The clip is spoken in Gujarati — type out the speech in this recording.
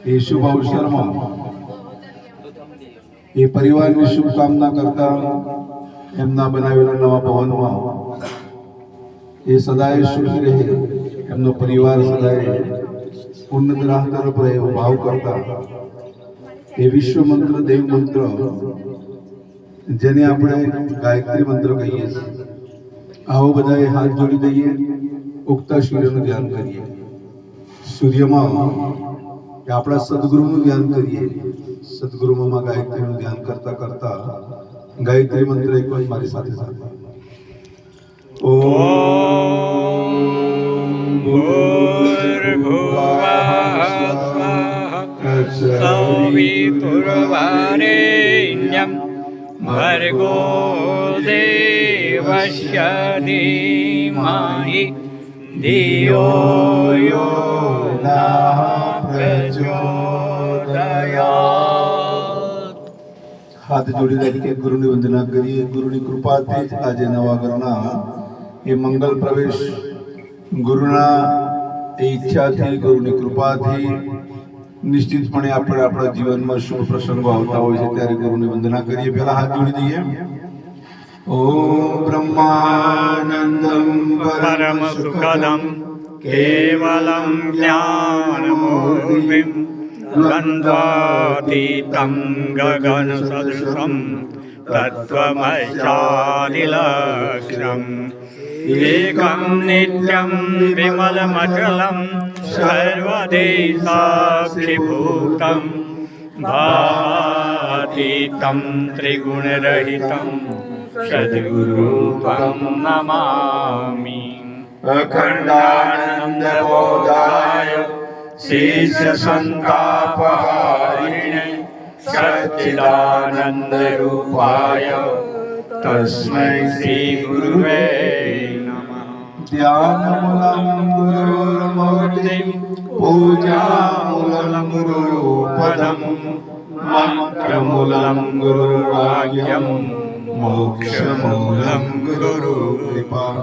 એ શુભ અવસરમાં એ પરિવારની શુભકામના કરતા એમના બનાવેલા નવા ભવનમાં એ સદાય સુખી રહે, એમનો પરિવાર સદાય ઉન્નત રાહ તરફ રહે એવો ભાવ કરતા એ વિશ્વ મંત્ર દેવ મંત્ર જેને આપણે ગાયત્રી મંત્ર કહીએ છીએ, આવો બધાએ હાથ જોડી દઈએ, ઉગતા સૂર્યનું ધ્યાન કરીએ, સૂર્યમાં આપણા સદગુરુનું ધ્યાન કરીએ, સદગુરુમાં ગાયત્રીનું ધ્યાન કરતા કરતા ગાયત્રી મંત્ર એક વાર મારી સાથે સાથે ઓમ ભૂર્ભુવઃ સવિતુર્વરેણ્યં ભર્ગો દેવસ્ય ધીમહિ ધિયો યો નઃ પ્રચોદયાત। હાથ જોડી રાખીએ, ગુરુની વંદના કરીએ। ગુરુની કૃપાથી જ આજે નવા ઘરના એ મંગલ પ્રવેશ ગુરુના એ ઈચ્છાથી, ગુરુની કૃપાથી નિશ્ચિતપણે આપણે આપણા જીવનમાં શુભ પ્રસંગો આવતા હોય છે ત્યારે ગુરુની વંદના કરીએ। પહેલા હાથ જોડી દઈએ। ઓમ બ્રહ્માનંદમ પરમ સુખદમ કેવલમ જ્ઞાનમૂર્તિમ ગંધાતીતમ ગગન સદૃશમ તત્વમસ્યાદિલક્ષ્યમ એકમ નિત્યમ વિમલમચલમ સર્વદી સાક્ષીભૂતમ ભાતીતમ ત્રિગુણરહિતમ સદ્ગુરૂપમ નમામિ। અખંડાનંદબોધાય શિષ્ય સંતાપહારિણે સચ્ચિદાનંદરૂપાય તસ્મૈ શ્રી ગુરુવે નમઃ। ધ્યાનમૂલં ગુરુર્મૂર્તિં પૂજામૂલં ગુરુપદં મંત્રમૂલં ગુરુવાક્યં મોક્ષમૂલં ગુરુકૃપા।